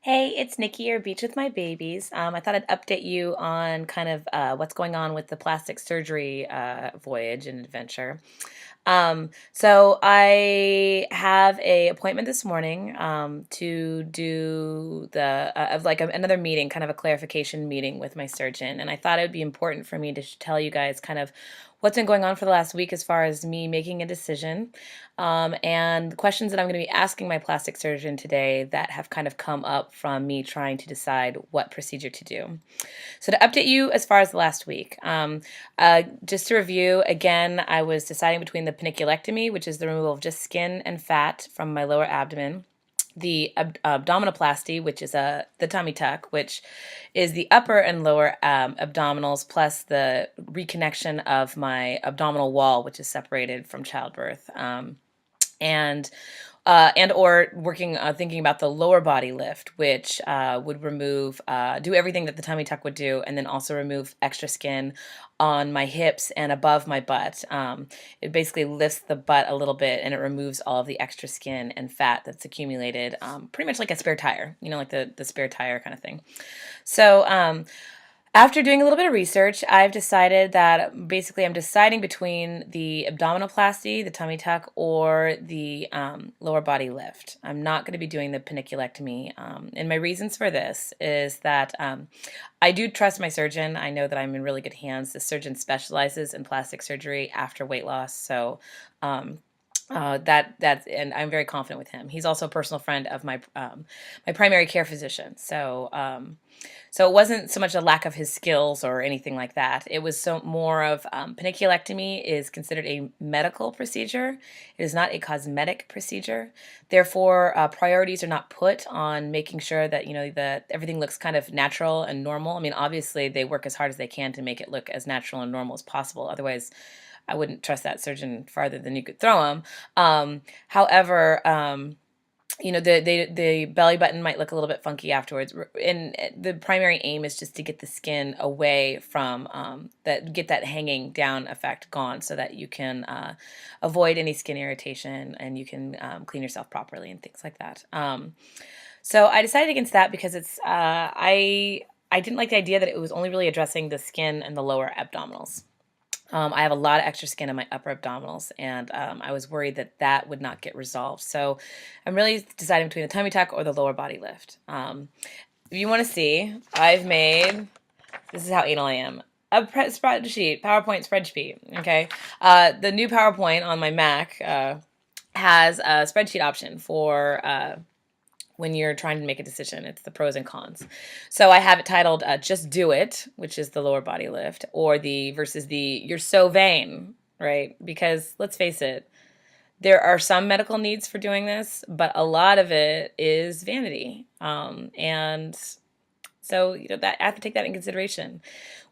Hey, it's Nikki or Beach with My Babies. I thought I'd update you on kind of what's going on with the plastic surgery voyage and adventure. So I have a appointment this morning to do the of like another meeting, kind of a clarification meeting with my surgeon, and I thought it would be important for me to tell you guys kind of what's been going on for the last week as far as me making a decision, and the questions that I'm going to be asking my plastic surgeon today that have kind of come up from me trying to decide what procedure to do. So to update you as far as the last week, just to review again, I was deciding between the paniculectomy, which is the removal of just skin and fat from my lower abdomen, the abdominoplasty, which is the tummy tuck, which is the upper and lower abdominals, plus the reconnection of my abdominal wall, which is separated from childbirth. And and or working thinking about the lower body lift, which would remove do everything that the tummy tuck would do, and then also remove extra skin on my hips and above my butt. It basically lifts the butt a little bit, and it removes all of the extra skin and fat that's accumulated, pretty much like a spare tire, like the spare tire kind of thing. So after doing a little bit of research, I've decided that basically I'm deciding between the abdominoplasty, the tummy tuck, or the lower body lift. I'm not going to be doing the paniculectomy. And my reasons for this is that I do trust my surgeon. I know that I'm in really good hands. The surgeon specializes in plastic surgery after weight loss. So and I'm very confident with him. He's also a personal friend of my primary care physician. So it wasn't so much a lack of his skills or anything like that. It was so more of paniculectomy is considered a medical procedure. It is not a cosmetic procedure. Therefore, priorities are not put on making sure that that everything looks kind of natural and normal. I mean, obviously they work as hard as they can to make it look as natural and normal as possible. Otherwise, I wouldn't trust that surgeon farther than you could throw him. However, the belly button might look a little bit funky afterwards, and the primary aim is just to get the skin away from get that hanging down effect gone, so that you can avoid any skin irritation, and you can clean yourself properly and things like that. So I decided against that because I didn't like the idea that it was only really addressing the skin and the lower abdominals. I have a lot of extra skin on my upper abdominals, and I was worried that that would not get resolved. So I'm really deciding between the tummy tuck or the lower body lift. If you want to see, I've made, this is how anal I am, a spreadsheet, PowerPoint spreadsheet, okay? The new PowerPoint on my Mac has a spreadsheet option for when you're trying to make a decision. It's the pros and cons. So I have it titled Just Do It, which is the lower body lift, or the versus the You're So Vain, right? Because let's face it, there are some medical needs for doing this, but a lot of it is vanity. And so, that I have to take that in consideration.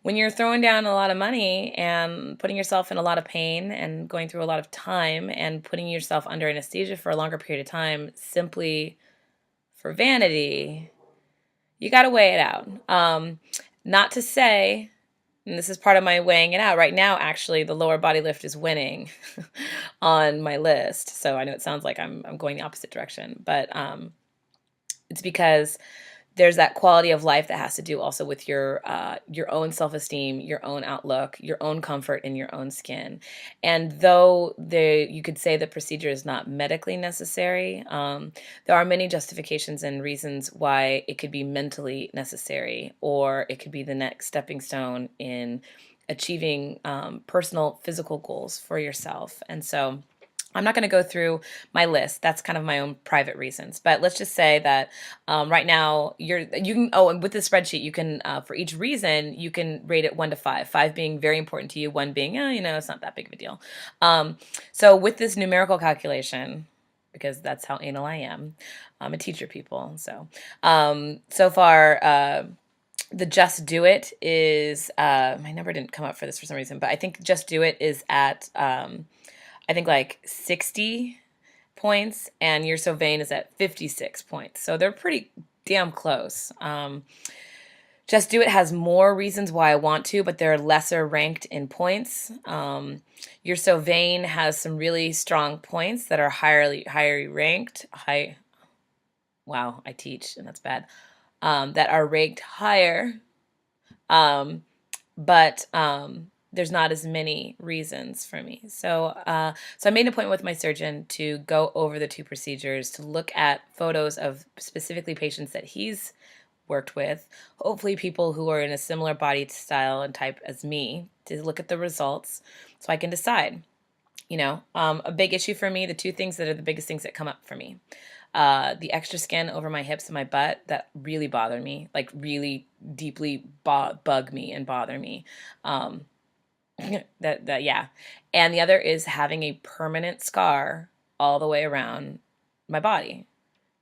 When you're throwing down a lot of money and putting yourself in a lot of pain and going through a lot of time and putting yourself under anesthesia for a longer period of time simply for vanity, you got to weigh it out. Not to say, and this is part of my weighing it out right now, actually, the lower body lift is winning on my list. So I know it sounds like I'm going the opposite direction, but it's because there's that quality of life that has to do also with your own self-esteem, your own outlook, your own comfort in your own skin. And though you could say the procedure is not medically necessary, there are many justifications and reasons why it could be mentally necessary, or it could be the next stepping stone in achieving personal physical goals for yourself. And so I'm not going to go through my list. That's kind of my own private reasons. But let's just say that right now you can. Oh, and with the spreadsheet, you can for each reason you can rate it 1 to 5. 5 being very important to you, 1 being it's not that big of a deal. So with this numerical calculation, because that's how anal I am, I'm a teacher, people. So so far. The Just Do It is my number didn't come up for this for some reason, but I think Just Do It is at I think like 60 points, and You're So Vain is at 56 points. So they're pretty damn close. Just Do It has more reasons why I want to, but they're lesser ranked in points. You're So Vain has some really strong points that are higher ranked. wow, I teach, and that's bad, that are ranked higher, um, but there's not as many reasons for me. So I made an appointment with my surgeon to go over the two procedures, to look at photos of specifically patients that he's worked with, hopefully people who are in a similar body style and type as me, to look at the results so I can decide. A big issue for me, the two things that are the biggest things that come up for me. The extra skin over my hips and my butt, that really bother me, like really deeply bug me and bother me. Um, yeah. And the other is having a permanent scar all the way around my body.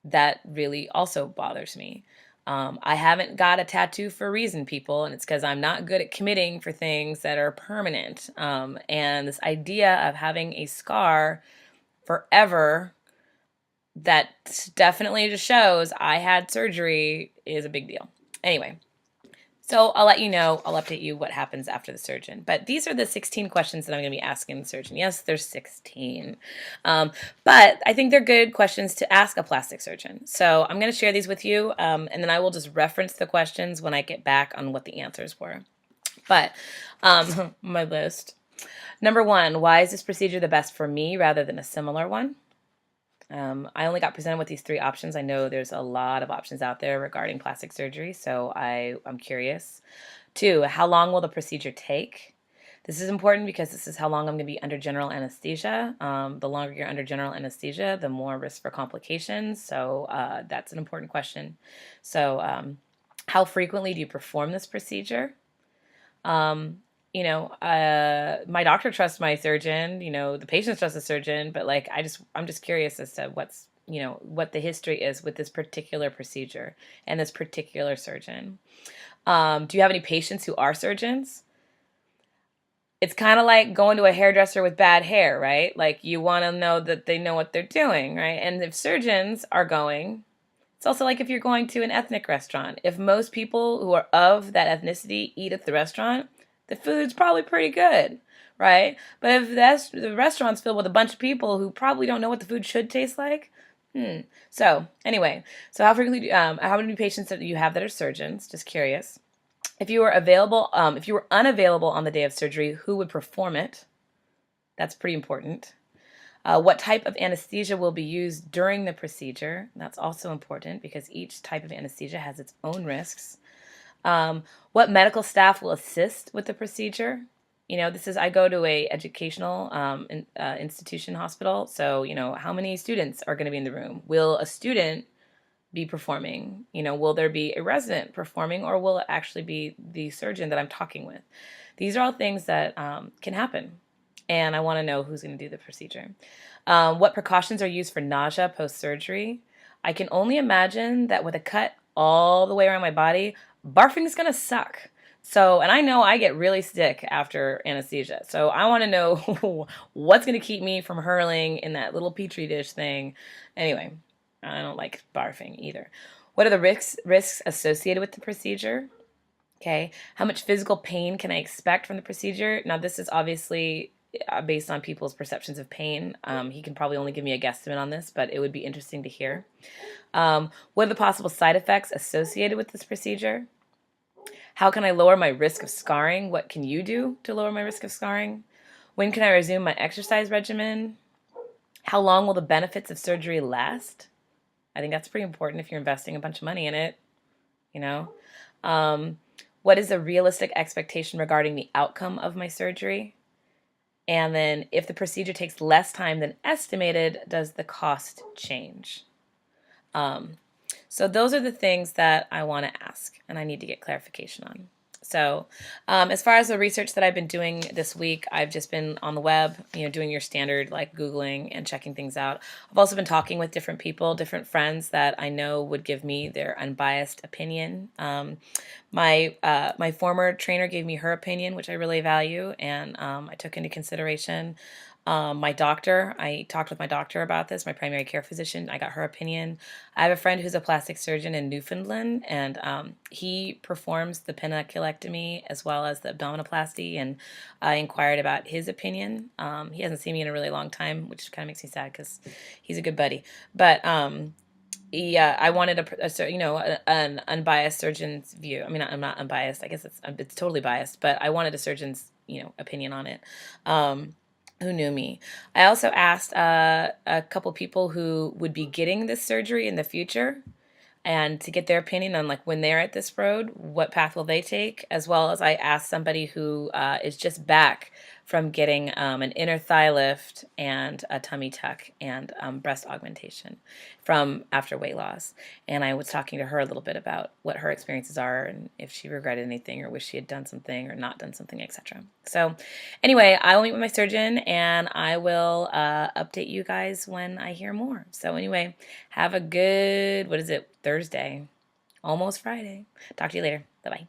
That really also bothers me. I haven't got a tattoo for a reason, people, and it's because I'm not good at committing for things that are permanent. And this idea of having a scar forever that definitely just shows I had surgery is a big deal. Anyway, so I'll let you know, I'll update you what happens after the surgeon. But these are the 16 questions that I'm going to be asking the surgeon. Yes, there's 16. But I think they're good questions to ask a plastic surgeon. So I'm going to share these with you, and then I will just reference the questions when I get back on what the answers were. But my list. Number 1, why is this procedure the best for me rather than a similar one? I only got presented with these 3 options. I know there's a lot of options out there regarding plastic surgery, so I'm curious. 2, how long will the procedure take? This is important because this is how long I'm going to be under general anesthesia. The longer you're under general anesthesia, the more risk for complications, so that's an important question. So how frequently do you perform this procedure? My doctor trusts my surgeon, the patients trust the surgeon, but like, I'm just curious as to what the history is with this particular procedure and this particular surgeon. Do you have any patients who are surgeons? It's kind of like going to a hairdresser with bad hair, right? Like, you want to know that they know what they're doing, right? And if surgeons are going, it's also like if you're going to an ethnic restaurant. If most people who are of that ethnicity eat at the restaurant, the food's probably pretty good, right? But if the restaurant's filled with a bunch of people who probably don't know what the food should taste like, So anyway, so how many patients do you have that are surgeons? Just curious. If you were unavailable on the day of surgery, who would perform it? That's pretty important. What type of anesthesia will be used during the procedure? That's also important because each type of anesthesia has its own risks. What medical staff will assist with the procedure? I go to a educational institution hospital, so, how many students are going to be in the room? Will a student be performing? Will there be a resident performing, or will it actually be the surgeon that I'm talking with? These are all things that can happen, and I want to know who's going to do the procedure. What precautions are used for nausea post-surgery? I can only imagine that with a cut all the way around my body, barfing is going to suck. So, and I know I get really sick after anesthesia. So I want to know what's going to keep me from hurling in that little petri dish thing. Anyway, I don't like barfing either. What are the risks associated with the procedure? Okay. How much physical pain can I expect from the procedure? Now, this is obviously based on people's perceptions of pain. He can probably only give me a guesstimate on this, but it would be interesting to hear. What are the possible side effects associated with this procedure? How can I lower my risk of scarring? What can you do to lower my risk of scarring? When can I resume my exercise regimen? How long will the benefits of surgery last? I think that's pretty important if you're investing a bunch of money in it, you know. What is a realistic expectation regarding the outcome of my surgery? And then if the procedure takes less time than estimated, does the cost change? So those are the things that I want to ask and I need to get clarification on. So as far as the research that I've been doing this week, I've just been on the web, doing your standard like Googling and checking things out. I've also been talking with different people, different friends that I know would give me their unbiased opinion. My former trainer gave me her opinion, which I really value, and I took into consideration. My doctor, I talked with my doctor about this, my primary care physician. I got her opinion. I have a friend who's a plastic surgeon in Newfoundland, and he performs the peniculectomy as well as the abdominoplasty, and I inquired about his opinion. He hasn't seen me in a really long time, which kind of makes me sad because he's a good buddy. But Yeah, I wanted an unbiased surgeon's view. I mean, I'm not unbiased. I guess it's totally biased, but I wanted a surgeon's, opinion on it. Um, who knew me. I also asked a couple people who would be getting this surgery in the future, and to get their opinion on, like, when they're at this road, what path will they take, as well as I asked somebody who is just back from getting an inner thigh lift and a tummy tuck and breast augmentation from after weight loss. And I was talking to her a little bit about what her experiences are and if she regretted anything or wish she had done something or not done something, etc. So anyway, I will meet with my surgeon and I will update you guys when I hear more. So anyway, have a good, what is it, Thursday? Almost Friday. Talk to you later. Bye-bye.